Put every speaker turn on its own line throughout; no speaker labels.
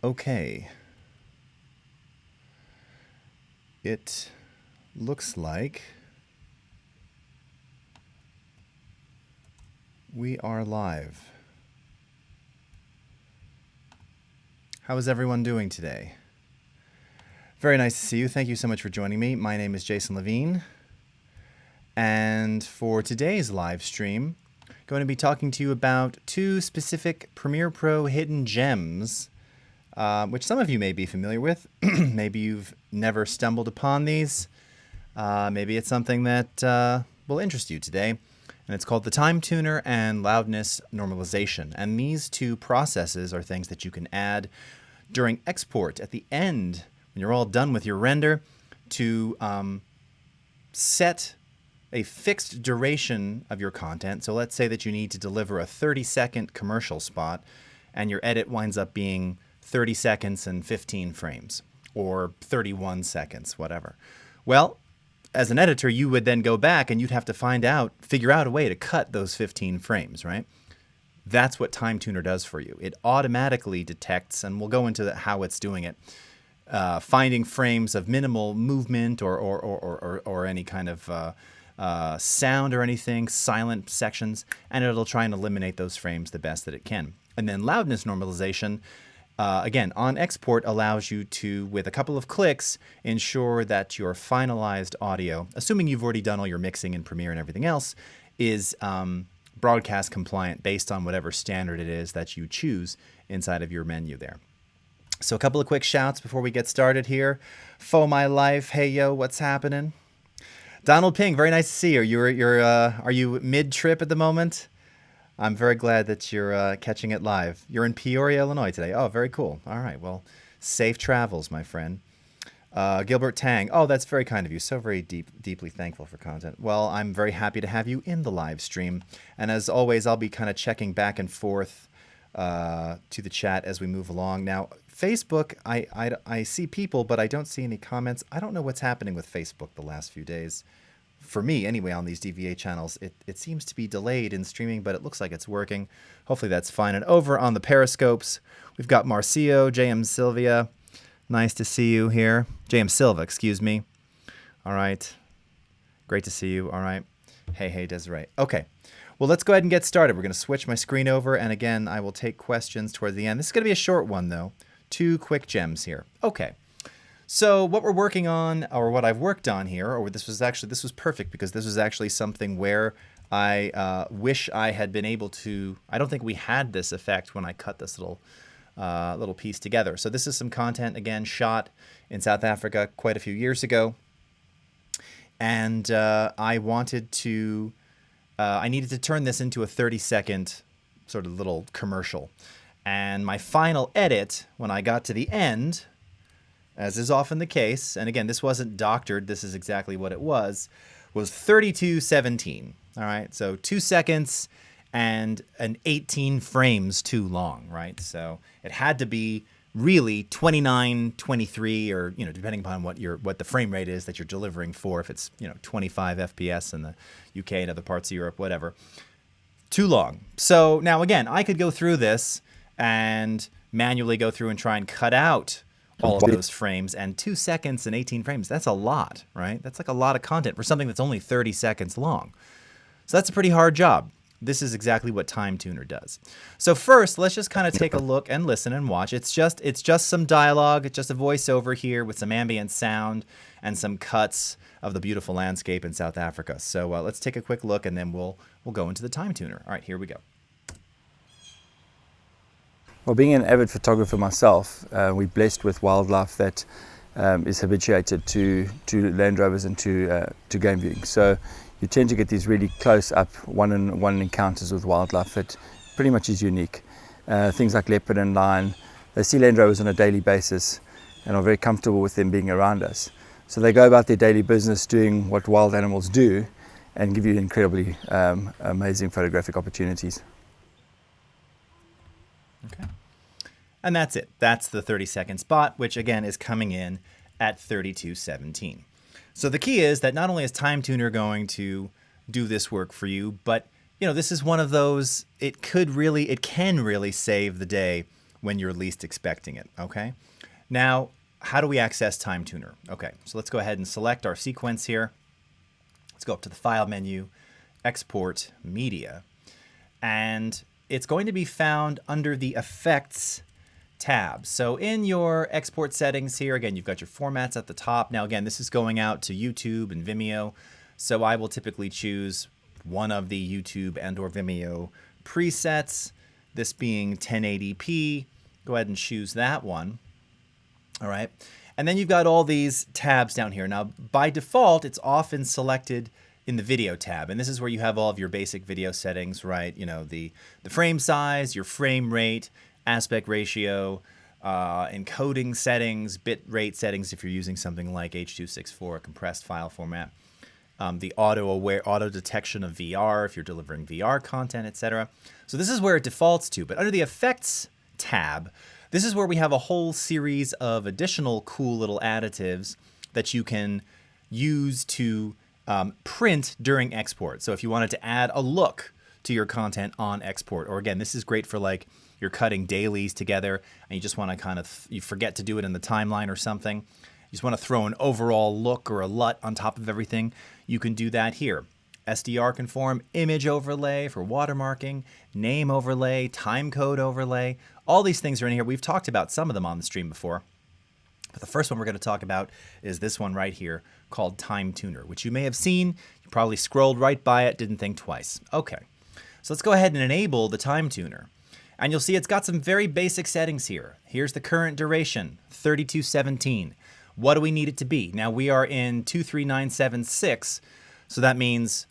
Okay. It looks like we are live. How is everyone doing today? Very nice to see you. Thank you so much for joining me. My name is Jason Levine. And for today's live stream, I'm going to be talking to you about two specific Premiere Pro hidden gems, which some of you may be familiar with. Maybe you've never stumbled upon these. Maybe it's something that will interest you today. And it's called the Time Tuner and Loudness Normalization. And these two processes are things that you can add during export at the end, when you're all done with your render, to set a fixed duration of your content. So let's say that you need to deliver a 30-second commercial spot, and your edit winds up being 30 seconds and 15 frames, or 31 seconds, whatever. Well, as an editor, you would then go back and you'd have to figure out a way to cut those 15 frames, right? That's what Time Tuner does for you. It automatically detects, and we'll go into how it's doing it, finding frames of minimal movement or any kind of sound or anything, silent sections, and it'll try and eliminate those frames the best that it can. And then loudness normalization, again, on export, allows you to, with a couple of clicks, ensure that your finalized audio, assuming you've already done all your mixing in Premiere and everything else, is broadcast compliant based on whatever standard it is that you choose inside of your menu there. So a couple of quick shouts before we get started here. Fo My Life, hey yo, what's happening? Donald Ping, very nice to see you. Are you mid-trip at the moment? I'm very glad that you're catching it live. You're in Peoria, Illinois today. Oh, very cool. All right, well, safe travels, my friend. Gilbert Tang, oh, that's very kind of you. So very deeply thankful for content. Well, I'm very happy to have you in the live stream. And as always, I'll be kind of checking back and forth to the chat as we move along. Now, Facebook, I see people, but I don't see any comments. I don't know what's happening with Facebook the last few days. For me, anyway, on these DVA channels, it seems to be delayed in streaming, but it looks like it's working. Hopefully that's fine. And over on the Periscopes, we've got Marcio, JM Sylvia. Nice to see you here. JM Silva, excuse me. All right. Great to see you. All right. Hey, Desiree. Okay. Well, let's go ahead and get started. We're going to switch my screen over, and again, I will take questions towards the end. This is going to be a short one, though. Two quick gems here. Okay. So what we're working on, or what I've worked on here, or this was perfect because this was actually something where I wish I had been able to, I don't think we had this effect when I cut this little piece together. So this is some content, again, shot in South Africa quite a few years ago. And I needed to turn this into a 30-second sort of little commercial. And my final edit, when I got to the end, as is often the case, and again, this wasn't doctored, this is exactly what it was 32:17. All right, so 2 seconds and 18 frames too long, right? So it had to be really 29, 23, or depending upon what the frame rate is that you're delivering for. If it's 25 FPS in the UK and other parts of Europe, whatever, too long. So now again, I could go through this and manually go through and try and cut out all of those frames, and 2 seconds and 18 frames, that's a lot, right? That's like a lot of content for something that's only 30 seconds long. So that's a pretty hard job. This is exactly what Time Tuner does. So first, let's just kind of take a look and listen and watch. It's just some dialogue. It's just a voiceover here with some ambient sound and some cuts of the beautiful landscape in South Africa. So let's take a quick look, and then we'll go into the Time Tuner. All right, here we go.
Well, being an avid photographer myself, we're blessed with wildlife that is habituated to Land Rovers and to game viewing. So you tend to get these really close-up one-on-one encounters with wildlife that pretty much is unique. Things like leopard and lion, they see Land Rovers on a daily basis and are very comfortable with them being around us. So they go about their daily business doing what wild animals do and give you incredibly amazing photographic opportunities.
Okay. And that's it. That's the 30-second spot, which again is coming in at 32:17. So the key is that not only is Time Tuner going to do this work for you, but this is one of those, it can really save the day when you're least expecting it, okay? Now, how do we access Time Tuner? Okay, so let's go ahead and select our sequence here. Let's go up to the File menu, Export Media, and it's going to be found under the Effects tab. So in your export settings here, again, you've got your formats at the top. Now, again, this is going out to YouTube and Vimeo, so I will typically choose one of the YouTube and or Vimeo presets, this being 1080p. Go ahead and choose that one. All right. And then you've got all these tabs down here. Now, by default, it's often selected in the video tab. And this is where you have all of your basic video settings, right? You know, the frame size, your frame rate, aspect ratio, encoding settings, bit rate settings if you're using something like H.264, a compressed file format, the auto detection of VR if you're delivering VR content, etc. So this is where it defaults to. But under the Effects tab, this is where we have a whole series of additional cool little additives that you can use to print during export. So if you wanted to add a look to your content on export, or again, this is great for like you're cutting dailies together and you just want to kind of, you forget to do it in the timeline or something. You just want to throw an overall look or a LUT on top of everything. You can do that here. SDR conform, image overlay for watermarking, name overlay, timecode overlay. All these things are in here. We've talked about some of them on the stream before. But the first one we're going to talk about is this one right here called Time Tuner, which you may have seen. You probably scrolled right by it, didn't think twice. Okay, so let's go ahead and enable the Time Tuner. And you'll see it's got some very basic settings here. Here's the current duration, 3217. What do we need it to be? Now we are in 23976, so that means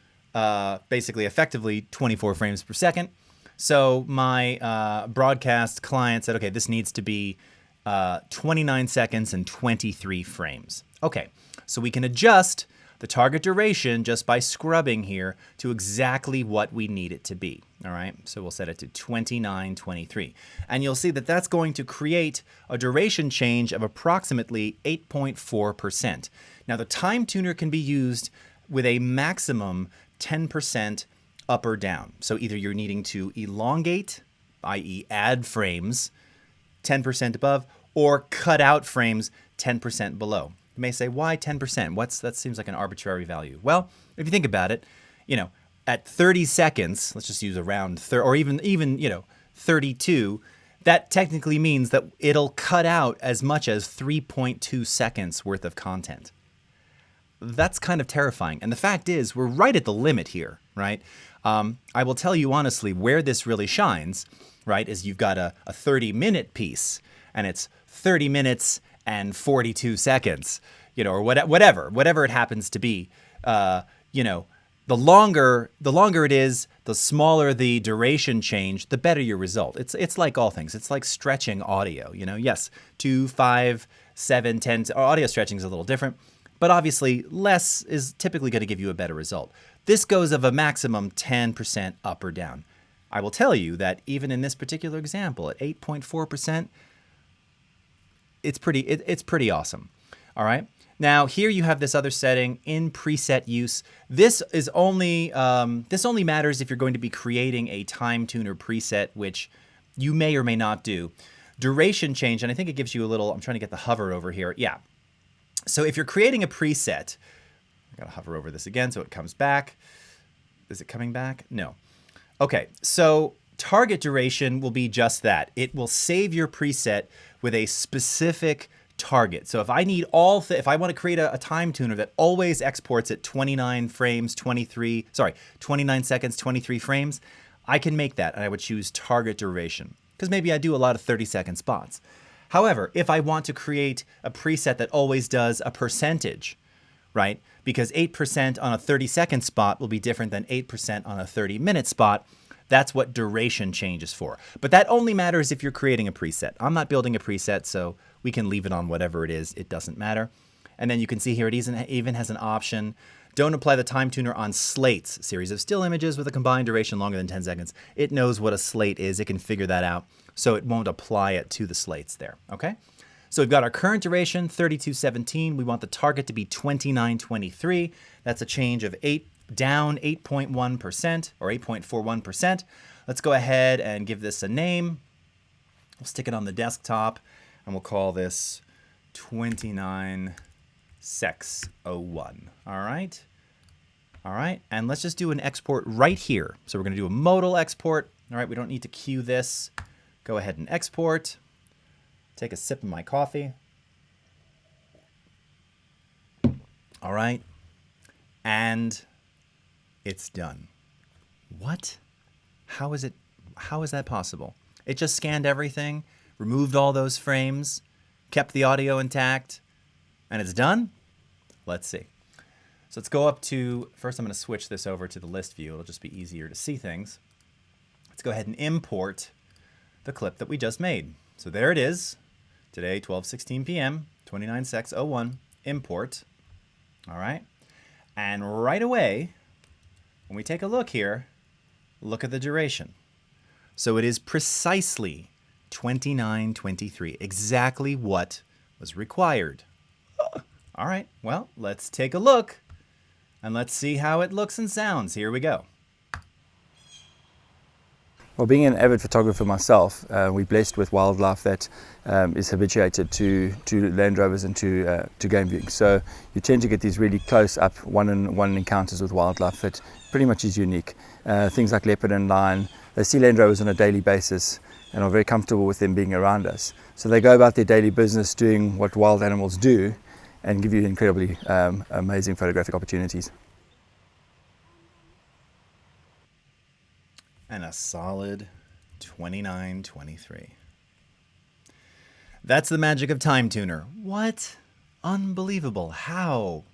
basically effectively 24 frames per second. So my broadcast client said, okay, this needs to be 29 seconds and 23 frames. Okay, so we can adjust the target duration just by scrubbing here to exactly what we need it to be. All right, so we'll set it to 29:23. And you'll see that that's going to create a duration change of approximately 8.4%. Now the Time Tuner can be used with a maximum 10% up or down. So either you're needing to elongate, i.e. add frames 10% above, or cut out frames 10% below. You may say, why 10%? That seems like an arbitrary value. Well, if you think about it, you know, at 30 seconds, let's just use around 30, or even 32, that technically means that it'll cut out as much as 3.2 seconds worth of content. That's kind of terrifying. And the fact is, we're right at the limit here, right? I will tell you honestly, where this really shines, right, is you've got a 30-minute piece, and it's 30 minutes and 42 seconds, you know, or whatever it happens to be. You know, the longer it is, the smaller the duration change, the better your result. It's like all things. It's like stretching audio, you know. Yes, 2, 5, 7, 10, audio stretching is a little different, but obviously less is typically going to give you a better result. This goes of a maximum 10% up or down. I will tell you that even in this particular example at 8.4%, it's pretty awesome. All right. Now here you have this other setting in preset use. This is only matters if you're going to be creating a Time Tuner preset, which you may or may not do. Duration change, and I think it gives you a little. I'm trying to get the hover over here. Yeah. So if you're creating a preset, I gotta hover over this again so it comes back. Is it coming back? No. Okay. So target duration will be just that. It will save your preset with a specific target. So if I need if I want to create a Time Tuner that always exports at 29 seconds, 23 frames, I can make that, and I would choose target duration because maybe I do a lot of 30-second spots. However, if I want to create a preset that always does a percentage, right? Because 8% on a 30-second spot will be different than 8% on a 30-minute spot. That's what duration changes for. But that only matters if you're creating a preset. I'm not building a preset, so we can leave it on whatever it is. It doesn't matter. And then you can see here it even has an option. Don't apply the Time Tuner on slates, series of still images with a combined duration longer than 10 seconds. It knows what a slate is. It can figure that out, so it won't apply it to the slates there, okay? So we've got our current duration, 3217. We want the target to be 2923. That's a change of down 8.1% or 8.41%. Let's go ahead and give this a name. We'll stick it on the desktop, and we'll call this 29 sex01. All right? All right, and let's just do an export right here. So we're going to do a modal export. All right, we don't need to queue this. Go ahead and export. Take a sip of my coffee. All right, and it's done. What? How is that possible? It just scanned everything, removed all those frames, kept the audio intact, and it's done? Let's see. So let's go up to, first I'm going to switch this over to the list view. It'll just be easier to see things. Let's go ahead and import the clip that we just made. So there it is. Today, 12:16 p.m., 29 sex 01, import. All right. And right away, when we take a look here, look at the duration. So it is precisely 29:23, exactly what was required. All right, well, let's take a look and let's see how it looks and sounds. Here we go.
Well, being an avid photographer myself, we're blessed with wildlife that is habituated to Land Rovers and to game viewing. So you tend to get these really close-up one-on-one encounters with wildlife that pretty much is unique. Things like leopard and lion, they see Land Rovers on a daily basis and are very comfortable with them being around us. So they go about their daily business doing what wild animals do and give you incredibly amazing photographic opportunities.
And a solid 29:23. That's the magic of Time Tuner. What? Unbelievable. How?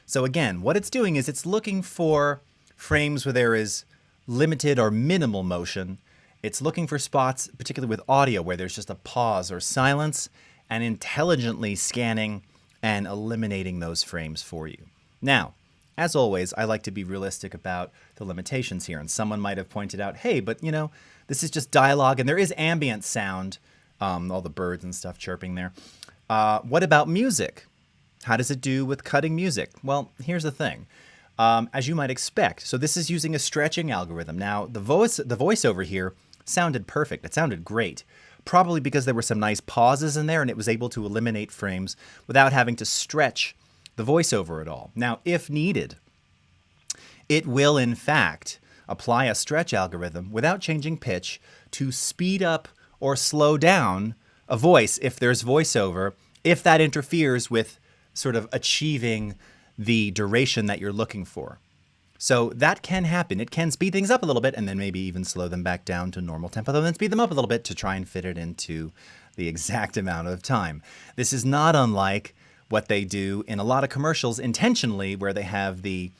So again, what it's doing is it's looking for frames where there is limited or minimal motion. It's looking for spots, particularly with audio, where there's just a pause or silence, and intelligently scanning and eliminating those frames for you. Now, as always, I like to be realistic about the limitations here. And someone might have pointed out, hey, but you know, this is just dialogue and there is ambient sound, all the birds and stuff chirping there. What about music? How does it do with cutting music? Well, here's the thing. As you might expect, so this is using a stretching algorithm. Now, the voiceover here sounded perfect. It sounded great. Probably because there were some nice pauses in there and it was able to eliminate frames without having to stretch the voiceover at all. Now, if needed, it will in fact apply a stretch algorithm without changing pitch to speed up or slow down a voice if there's voiceover, if that interferes with sort of achieving the duration that you're looking for. So that can happen. It can speed things up a little bit and then maybe even slow them back down to normal tempo, and then speed them up a little bit to try and fit it into the exact amount of time. This is not unlike what they do in a lot of commercials intentionally, where they have the,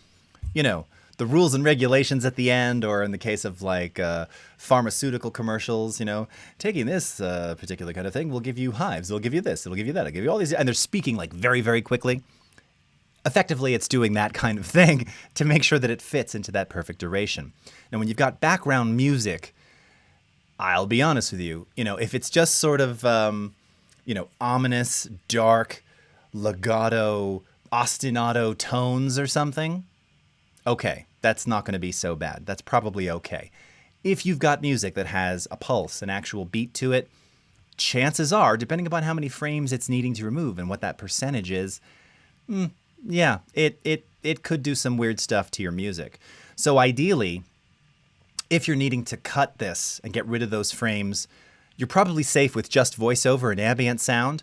you know, the rules and regulations at the end, or in the case of like pharmaceutical commercials, you know, taking this particular kind of thing will give you hives, it'll give you this, it'll give you that, it'll give you all these, and they're speaking like very, very quickly. Effectively, it's doing that kind of thing to make sure that it fits into that perfect duration. Now, when you've got background music, I'll be honest with you, you know, if it's just sort of, you know, ominous, dark, legato, ostinato tones or something, okay, that's not going to be so bad. That's probably okay. If you've got music that has a pulse, an actual beat to it, chances are, depending upon how many frames it's needing to remove and what that percentage is, yeah, it could do some weird stuff to your music. So ideally, if you're needing to cut this and get rid of those frames, you're probably safe with just voiceover and ambient sound.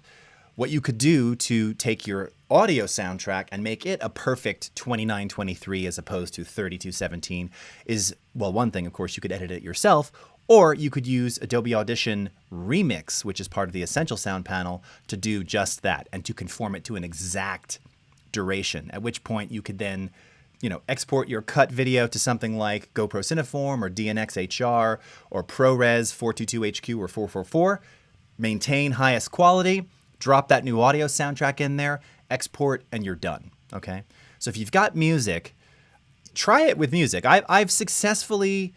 What you could do to take your audio soundtrack and make it a perfect 29:23 as opposed to 32:17 is, well, one thing, of course, you could edit it yourself, or you could use Adobe Audition Remix, which is part of the Essential Sound panel, to do just that and to conform it to an exact duration, at which point you could then, you know, export your cut video to something like GoPro Cineform or DNX HR or ProRes 422HQ or 444, maintain highest quality, drop that new audio soundtrack in there, export, and you're done, okay? So if you've got music, try it with music. I've successfully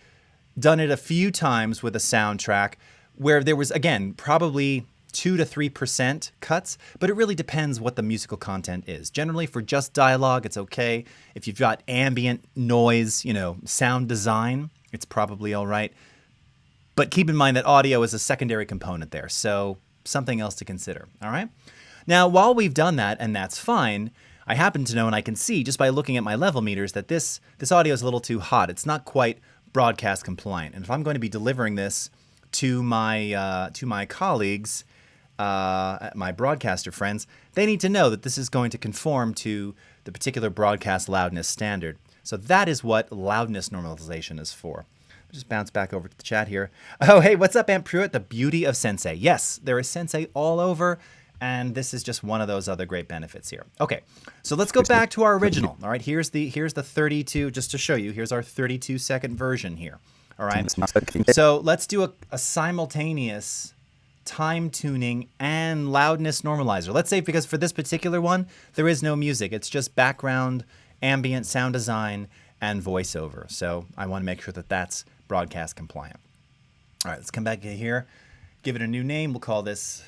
done it a few times with a soundtrack where there was, again, probably 2 to 3% cuts, but it really depends what the musical content is. Generally, for just dialogue, it's okay. If you've got ambient noise, you know, sound design, it's probably all right. But keep in mind that audio is a secondary component there, so something else to consider, all right? Now, while we've done that, and that's fine, I happen to know and I can see just by looking at my level meters that this audio is a little too hot. It's not quite broadcast compliant. And if I'm going to be delivering this to my colleagues, my broadcaster friends, they need to know that this is going to conform to the particular broadcast loudness standard. So that is what loudness normalization is for. Just bounce back over to the chat here. Oh, hey, what's up, Aunt Pruitt? The beauty of Sensei. Yes, there is Sensei all over, and this is just one of those other great benefits here. Okay, so let's go back to our original. All right, here's the 32, just to show you. Here's our 32-second version here. All right, so let's do a simultaneous time tuning and loudness normalizer. Let's say, because for this particular one, there is no music. It's just background, ambient sound design, and voiceover. So I want to make sure that that's broadcast compliant. All right, let's come back here. Give it a new name. We'll call this,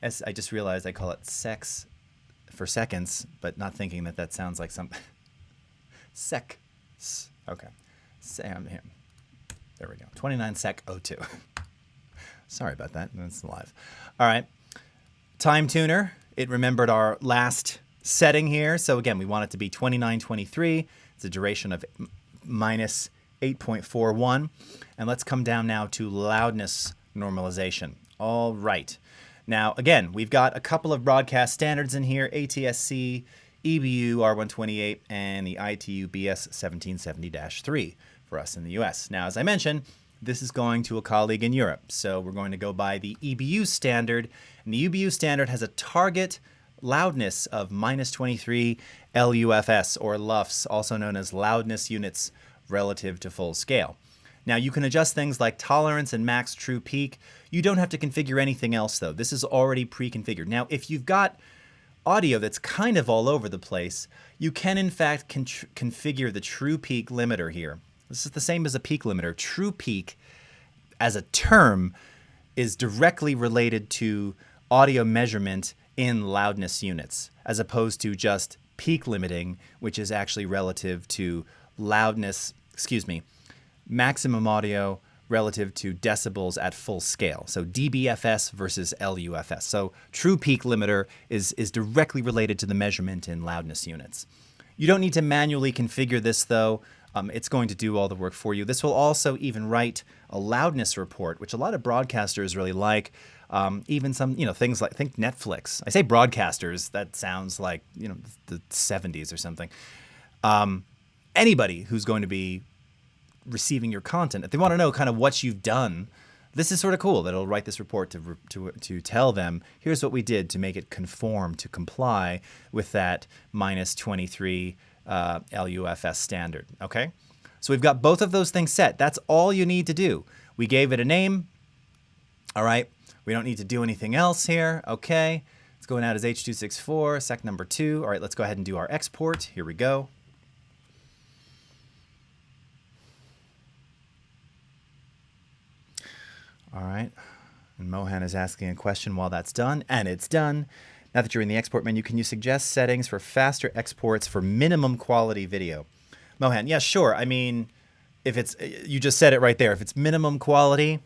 I just realized I call it sex for seconds, but not thinking that that sounds like some sec. Okay. Sam here. There we go. 29 sec 02. Sorry about that. That's live. All right. Time tuner. It remembered our last setting here. So again, we want it to be 2923. It's a duration of minus 8.41. And let's come down now to loudness normalization. All right. Now, again, we've got a couple of broadcast standards in here, ATSC, EBU R128, and the ITU BS 1770-3 for us in the US. Now, as I mentioned, this is going to a colleague in Europe. So we're going to go by the EBU standard. And the EBU standard has a target loudness of minus 23 LUFS, or LUFS, also known as loudness units relative to full scale. Now, you can adjust things like tolerance and max true peak. You don't have to configure anything else, though. This is already pre-configured. Now, if you've got audio that's kind of all over the place, you can, in fact, configure the true peak limiter here. This is the same as a peak limiter. True peak, as a term, is directly related to audio measurement in loudness units, as opposed to just peak limiting, which is actually relative to loudness, maximum audio relative to decibels at full scale. So dBFS versus LUFS. So true peak limiter is directly related to the measurement in loudness units. You don't need to manually configure this, though. It's going to do all the work for you. This will also even write a loudness report, which a lot of broadcasters really like. Even some, things like, think Netflix. I say broadcasters, that sounds like, the 70s or something. Anybody who's going to be receiving your content, if they want to know kind of what you've done, this is sort of cool that it'll write this report to tell them, here's what we did to make it conform, to comply with that minus 23 LUFS standard, okay? So we've got both of those things set. That's all you need to do. We gave it a name, all right? We don't need to do anything else here, okay? It's going out as H.264, sec number 2. All right, let's go ahead and do our export. Here we go. All right, and Mohan is asking a question while that's done, and it's done. Now that you're in the export menu, can you suggest settings for faster exports for minimum quality video? Mohan, yeah, sure. I mean, if it's, you just said it right there. If it's minimum quality,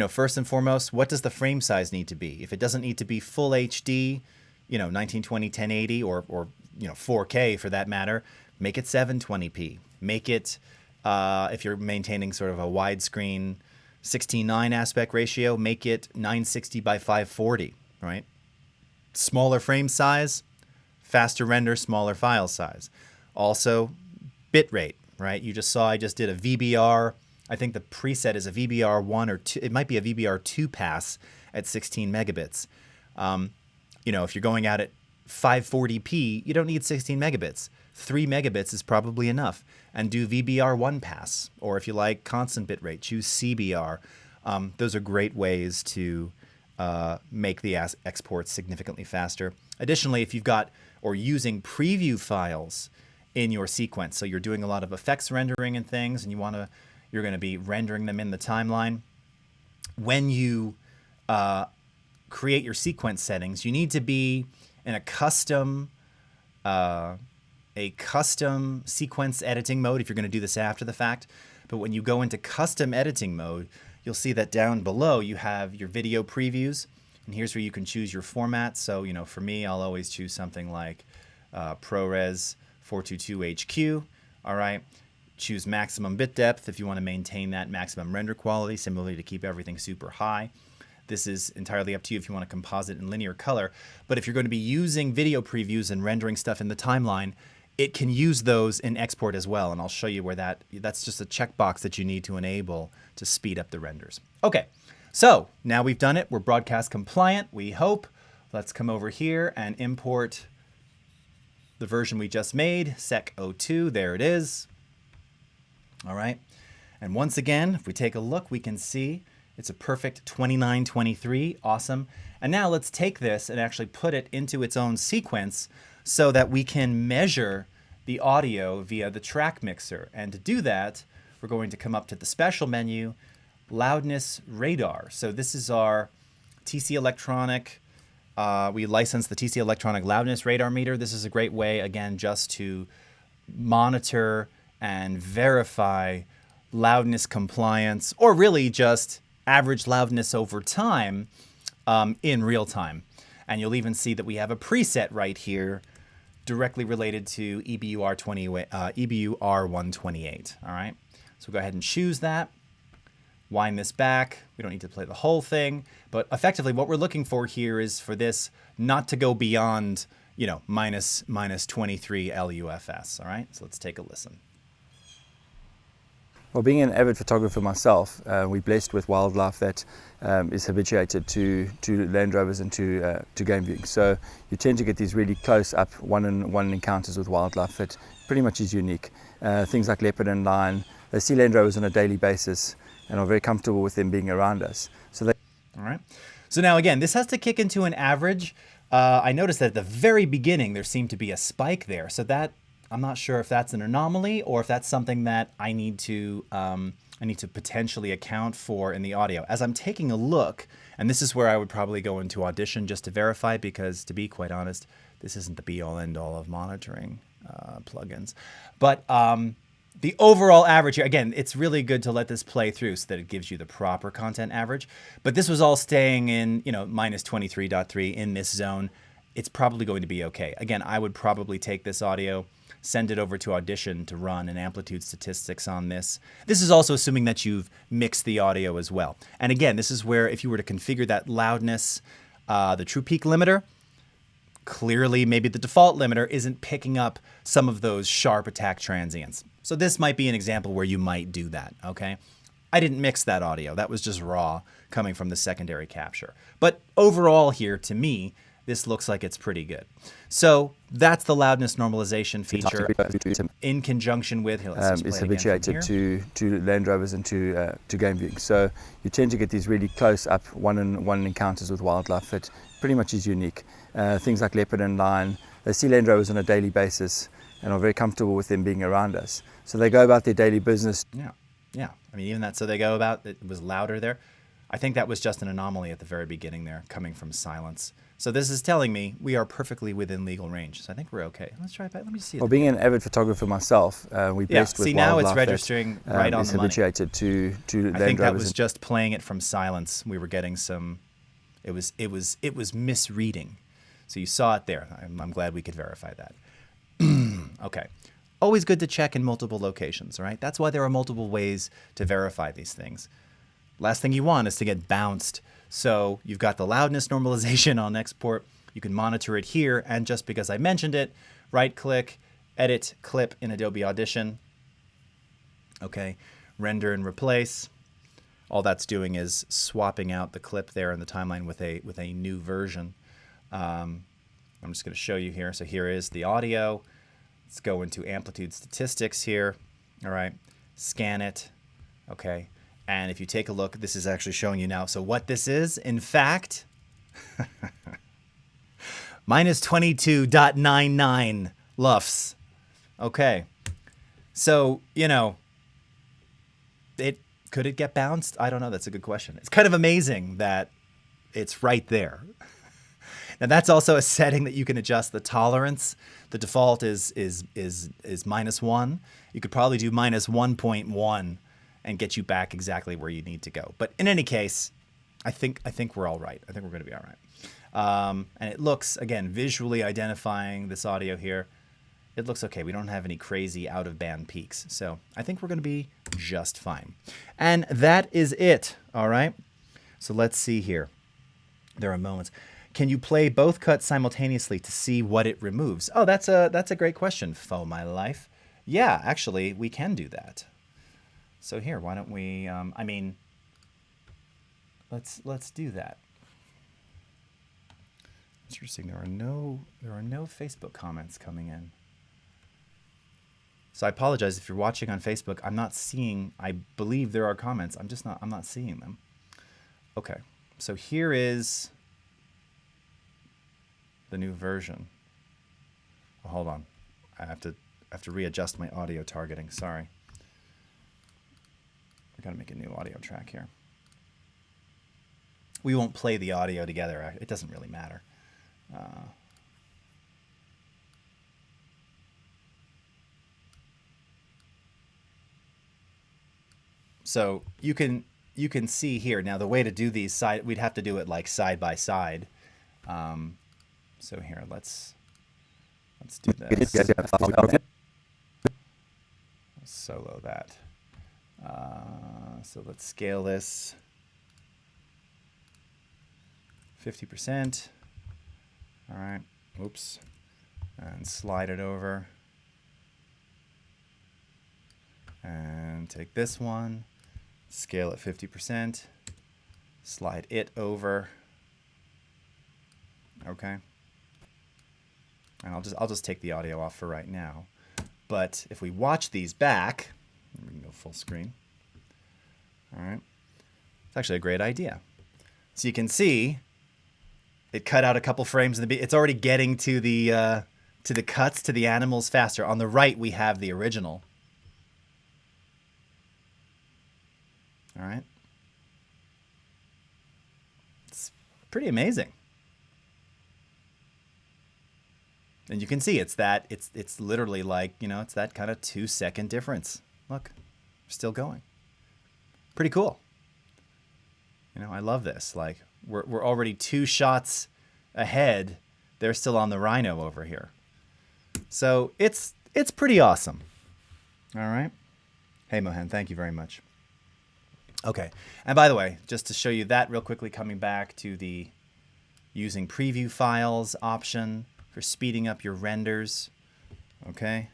first and foremost, what does the frame size need to be? If it doesn't need to be full HD, 1920, 1080, or 4K for that matter, make it 720p. Make it, if you're maintaining sort of a widescreen 16:9 aspect ratio, make it 960 by 540, right? Smaller frame size, faster render, smaller file size. Also, bitrate, right? You just saw I just did a VBR. I think the preset is a VBR 1 or 2. It might be a VBR 2 pass at 16 megabits. If you're going out at 540p, you don't need 16 megabits. 3 megabits is probably enough. And do VBR 1 pass. Or if you like constant bitrate, choose CBR. Those are great ways to make the exports significantly faster. Additionally, if you've got or using preview files in your sequence, so you're doing a lot of effects rendering and things, and you're going to be rendering them in the timeline. When you create your sequence settings, you need to be in a custom sequence editing mode if you're going to do this after the fact. But when you go into custom editing mode, you'll see that down below you have your video previews, and here's where you can choose your format. So, for me, I'll always choose something like ProRes 422HQ. All right. Choose maximum bit depth if you want to maintain that maximum render quality, similarly to keep everything super high. This is entirely up to you if you want to composite in linear color. But if you're going to be using video previews and rendering stuff in the timeline, it can use those in export as well. And I'll show you where that's just a checkbox that you need to enable to speed up the renders. Okay, so now we've done it. We're broadcast compliant, we hope. Let's come over here and import the version we just made, sec02. There it is. All right. And once again, if we take a look, we can see it's a perfect 2923. Awesome. And now let's take this and actually put it into its own sequence so that we can measure the audio via the track mixer. And to do that, we're going to come up to the special menu, Loudness Radar. So this is our TC Electronic. We license the TC Electronic Loudness Radar Meter. This is a great way, again, just to monitor and verify loudness compliance, or really just average loudness over time in real time. And you'll even see that we have a preset right here directly related to EBUR 128. All right, so go ahead and choose that. Wind this back. We don't need to play the whole thing, but effectively what we're looking for here is for this not to go beyond, minus 23 LUFS. All right, so let's take a listen.
Well, being an avid photographer myself, we're blessed with wildlife that is habituated to Land Rovers and to game viewing. So you tend to get these really close-up one-on-one encounters with wildlife that pretty much is unique. Things like leopard and lion, they see Land Rovers on a daily basis and are very comfortable with them being around us. So they.
All right. So now again, this has to kick into an average. I noticed that at the very beginning there seemed to be a spike there. So that, I'm not sure if that's an anomaly or if that's something that I need to potentially account for in the audio. As I'm taking a look, and this is where I would probably go into Audition just to verify, because to be quite honest, this isn't the be-all end-all of monitoring plugins. But the overall average here, again, it's really good to let this play through so that it gives you the proper content average. But this was all staying in, minus 23.3 in this zone. It's probably going to be okay. Again, I would probably take this audio, send it over to Audition to run an amplitude statistics on this. This is also assuming that you've mixed the audio as well. And again, this is where if you were to configure that loudness, the true peak limiter, clearly maybe the default limiter isn't picking up some of those sharp attack transients. So this might be an example where you might do that, okay? I didn't mix that audio. That was just raw coming from the secondary capture. But overall here, to me, this looks like it's pretty good. So that's the loudness normalization feature in conjunction with, here, let's just play
is
it again
habituated
from
to Land Rovers and to game viewing. So you tend to get these really close-up one-on-one encounters with wildlife that pretty much is unique. Things like leopard and lion, they see Land Rovers on a daily basis and are very comfortable with them being around us. So they go about their daily business.
Yeah. I mean, even that, so they go about, it was louder there. I think that was just an anomaly at the very beginning there, coming from silence. So this is telling me we are perfectly within legal range. So I think we're okay. Let's try it back. Let me see it.
Well, being an avid photographer myself, we're blessed with
see, now
wildlife
it's registering
that,
right on
is
the money.
habituated to Land
I think that
Rovers
was just playing it from silence. We were getting some, it was misreading. So you saw it there. I'm glad we could verify that. Okay. Always good to check in multiple locations, right? That's why there are multiple ways to verify these things. Last thing you want is to get bounced. So you've got the loudness normalization on export. You can monitor it here. And just because I mentioned it, right click, edit clip in Adobe Audition. Okay, render and replace. All that's doing is swapping out the clip there in the timeline with a new version. I'm just going to show you here. So here is the audio. Let's go into amplitude statistics here. All right, scan it. Okay, and if you take a look, this is actually showing you now. So what this is, in fact, minus 22.99 LUFS. Okay, so, could it get bounced? I don't know. That's a good question. It's kind of amazing that it's right there. Now that's also a setting that you can adjust the tolerance. The default is -1. You could probably do -1.1 and get you back exactly where you need to go. But in any case, I think we're all right. I think we're going to be all right. And it looks, again, visually identifying this audio here, it looks okay. We don't have any crazy out-of-band peaks. So I think we're going to be just fine. And that is it, all right? So let's see here. There are moments. Can you play both cuts simultaneously to see what it removes? Oh, that's a great question, Fo My Life. Yeah, actually, we can do that. So here, why don't we, I mean, let's do that. Interesting. There are no Facebook comments coming in. So I apologize if you're watching on Facebook. I'm not seeing. I believe there are comments. I'm not seeing them. Okay. So here is the new version. Oh, hold on. I have to readjust my audio targeting. Sorry. I got to make a new audio track here. We won't play the audio together. It doesn't really matter. So you can see here now the way to do these we'd have to do it like side by side. So here let's do this. Solo that. So let's scale this 50%. All right. Oops. And slide it over. And take this one, scale it 50%, slide it over. Okay. And I'll just take the audio off for right now. But if we watch these back, we can go full screen. All right. It's actually a great idea. So you can see it cut out a couple frames in the beat. It's already getting to the cuts to the animals faster. On the right, we have the original. All right. It's pretty amazing. And you can see it's literally like, it's that kind of 2-second difference. Look, we're still going. Pretty cool. I love this. Like we're already 2 shots ahead. They're still on the Rhino over here. So it's pretty awesome. All right. Hey, Mohan, thank you very much. Okay. And by the way, just to show you that real quickly, coming back to the using preview files option for speeding up your renders. Okay.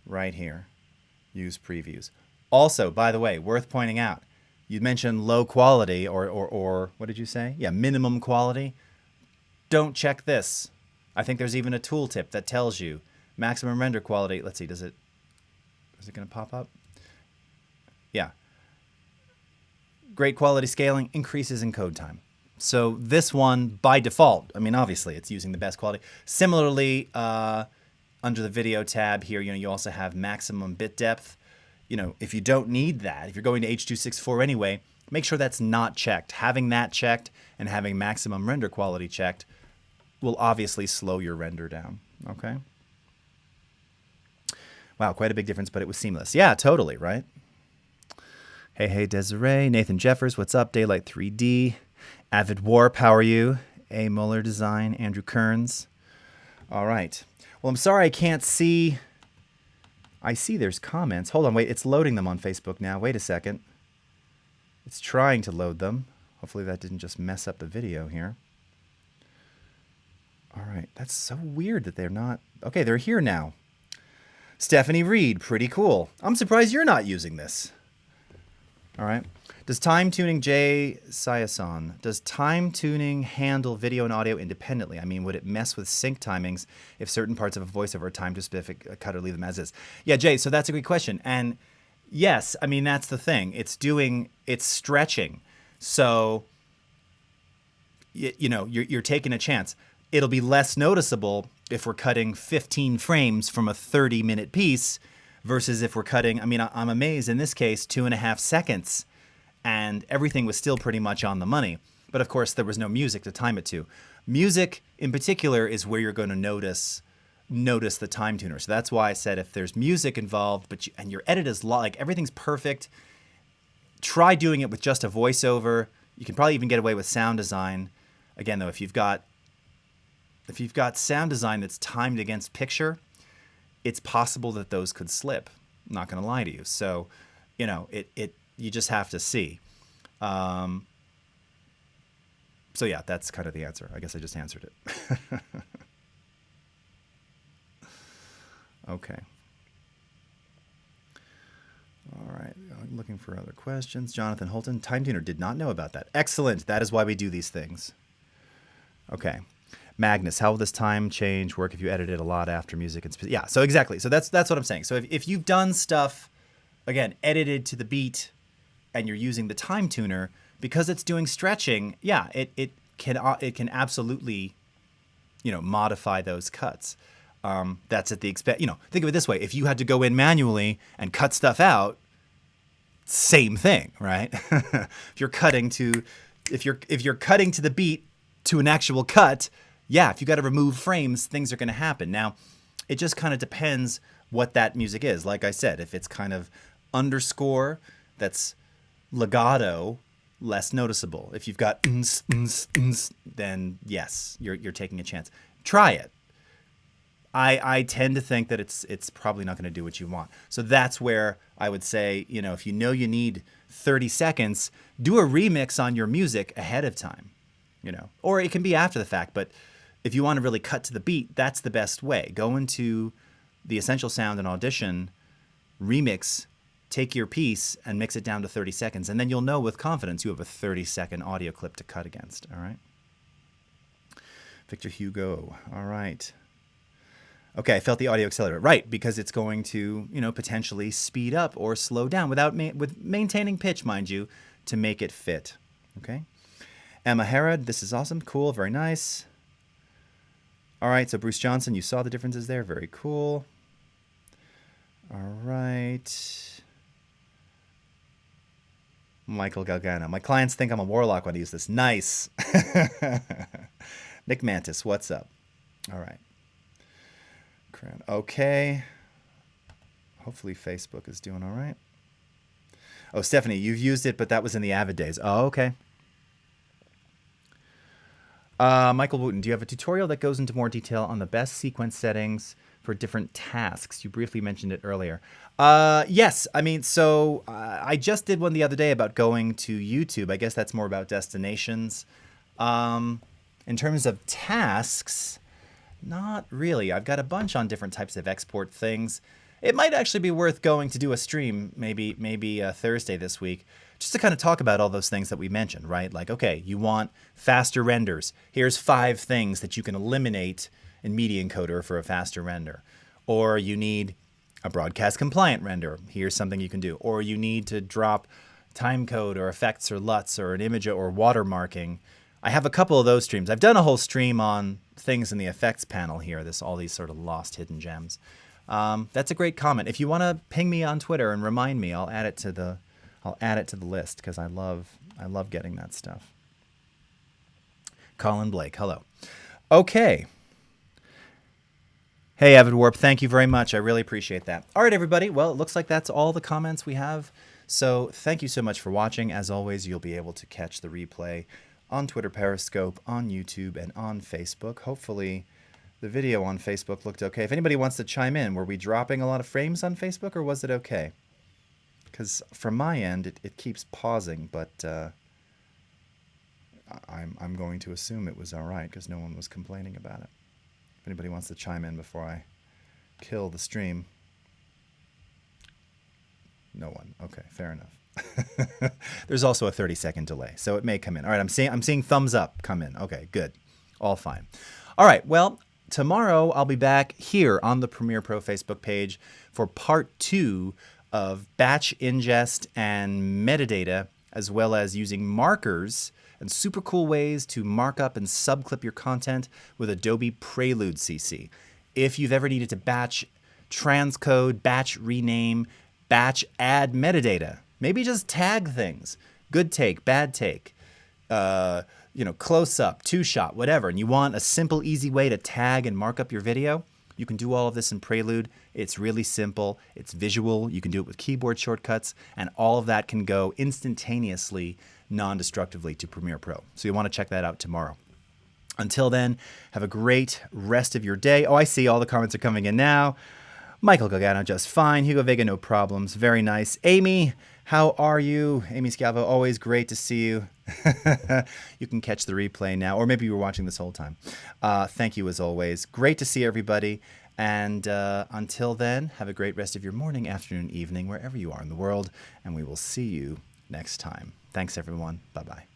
Right here. Use previews. Also, by the way, worth pointing out, you mentioned low quality or what did you say? Yeah, minimum quality. Don't check this. I think there's even a tooltip that tells you maximum render quality. Let's see, is it going to pop up? Yeah. Great quality scaling increases encode time. So this one, by default, I mean, obviously it's using the best quality. Similarly, under the video tab here, you also have maximum bit depth. If you don't need that, if you're going to H.264 anyway, make sure that's not checked. Having that checked and having maximum render quality checked will obviously slow your render down, okay? Wow, quite a big difference, but it was seamless. Yeah, totally, right? Hey, Desiree. Nathan Jeffers, what's up? Daylight 3D. Avid Warp, how are you? A. Muller Design. Andrew Kearns. All right. Well, I'm sorry I can't see. I see there's comments. Hold on, wait. It's loading them on Facebook now. Wait a second. It's trying to load them. Hopefully that didn't just mess up the video here. All right. That's so weird that they're not. Okay, they're here now. Stephanie Reed, pretty cool. I'm surprised you're not using this. All right. Does time tuning, Jay Sayason, does time tuning handle video and audio independently? I mean, would it mess with sync timings if certain parts of a voiceover are timed to a specific cut or leave them as is? Yeah, Jay, so that's a great question. And yes, I mean, that's the thing. It's stretching. So, you're taking a chance. It'll be less noticeable if we're cutting 15 frames from a 30-minute piece versus if we're cutting, I mean, I'm amazed in this case, 2.5 seconds. And everything was still pretty much on the money. But of course, there was no music to time it to. Music, in particular, is where you're going to notice notice the time tuner. So that's why I said if there's music involved, and your edit is like everything's perfect, try doing it with just a voiceover. You can probably even get away with sound design. Again, though, if you've got sound design that's timed against picture, it's possible that those could slip. I'm not going to lie to you. So, you just have to see. So yeah, that's kind of the answer. I guess I just answered it. Okay. All right. I'm looking for other questions. Jonathan Holton, time tuner, did not know about that. Excellent. That is why we do these things. Okay. Magnus, how will this time change work if you edited a lot after music? And yeah, so exactly. So that's what I'm saying. So if you've done stuff, again, edited to the beat, and you're using the time tuner, because it's doing stretching, yeah, it can absolutely, modify those cuts. That's at the expense. Think of it this way: if you had to go in manually and cut stuff out, same thing, right? if you're cutting to the beat to an actual cut, yeah, if you got to remove frames, things are going to happen. Now, it just kind of depends what that music is. Like I said, if it's kind of underscore that's legato, less noticeable. If you've got then yes, you're taking a chance. Try it. I tend to think that it's probably not going to do what you want. So that's where I would say, if you need 30 seconds, do a remix on your music ahead of time, or it can be after the fact. But if you want to really cut to the beat, that's the best way. Go into the Essential Sound and Audition, remix, take your piece and mix it down to 30 seconds. And then you'll know with confidence you have a 30-second audio clip to cut against. All right. Victor Hugo. All right. Okay, I felt the audio accelerator. Right, because it's going to, potentially speed up or slow down with maintaining pitch, mind you, to make it fit. Okay. Emma Herod, this is awesome. Cool, very nice. All right, so Bruce Johnson, you saw the differences there. Very cool. All right. Michael Galgano. My clients think I'm a warlock when I use this. Nice. Nick Mantis, what's up? All right. Okay. Hopefully Facebook is doing all right. Oh, Stephanie, you've used it, but that was in the Avid days. Oh, okay. Michael Wooten, do you have a tutorial that goes into more detail on the best sequence settings for different tasks? You briefly mentioned it earlier. Yes. I just did one the other day about going to YouTube. I guess that's more about destinations. In terms of tasks, not really. I've got a bunch on different types of export things. It might actually be worth going to do a stream, maybe Thursday this week, just to kind of talk about all those things that we mentioned, right? Like, okay, you want faster renders. Here's 5 things that you can eliminate in Media Encoder for a faster render. Or you need a broadcast compliant render. Here's something you can do. Or you need to drop timecode or effects or LUTs or an image or watermarking. I have a couple of those streams. I've done a whole stream on things in the effects panel here, all these sort of lost hidden gems. That's a great comment. If you want to ping me on Twitter and remind me, I'll add it to the list because I love getting that stuff. Colin Blake, hello. Okay. Hey, Avid Warp, thank you very much. I really appreciate that. All right, everybody. Well, it looks like that's all the comments we have. So thank you so much for watching. As always, you'll be able to catch the replay on Twitter, Periscope, on YouTube, and on Facebook. Hopefully the video on Facebook looked okay. If anybody wants to chime in, were we dropping a lot of frames on Facebook or was it okay? Because from my end, it keeps pausing, but I'm going to assume it was all right because no one was complaining about it. If anybody wants to chime in before I kill the stream. No one. Okay, fair enough. There's also a 30-second delay, so it may come in. All right, I'm seeing thumbs up come in. Okay, good. All fine. All right, well, tomorrow I'll be back here on the Premiere Pro Facebook page for part 2 of batch ingest and metadata, as well as using markers and super cool ways to mark up and subclip your content with Adobe Prelude CC. If you've ever needed to batch transcode, batch rename, batch add metadata, maybe just tag things, good take, bad take, close up, 2-shot, whatever, and you want a simple, easy way to tag and mark up your video, You can do all of this in Prelude. It's really simple. It's visual. You can do it with keyboard shortcuts, and all of that can go instantaneously, non-destructively to Premiere Pro. So you want to check that out tomorrow. Until then, have a great rest of your day. Oh, I see all the comments are coming in now. Michael Galgano, just fine. Hugo Vega, no problems. Very nice. Amy, how are you? Amy Scalvo, always great to see you. You can catch the replay now, or maybe you were watching this whole time. Thank you as always. Great to see everybody. And until then, have a great rest of your morning, afternoon, evening, wherever you are in the world. And we will see you next time. Thanks, everyone. Bye-bye.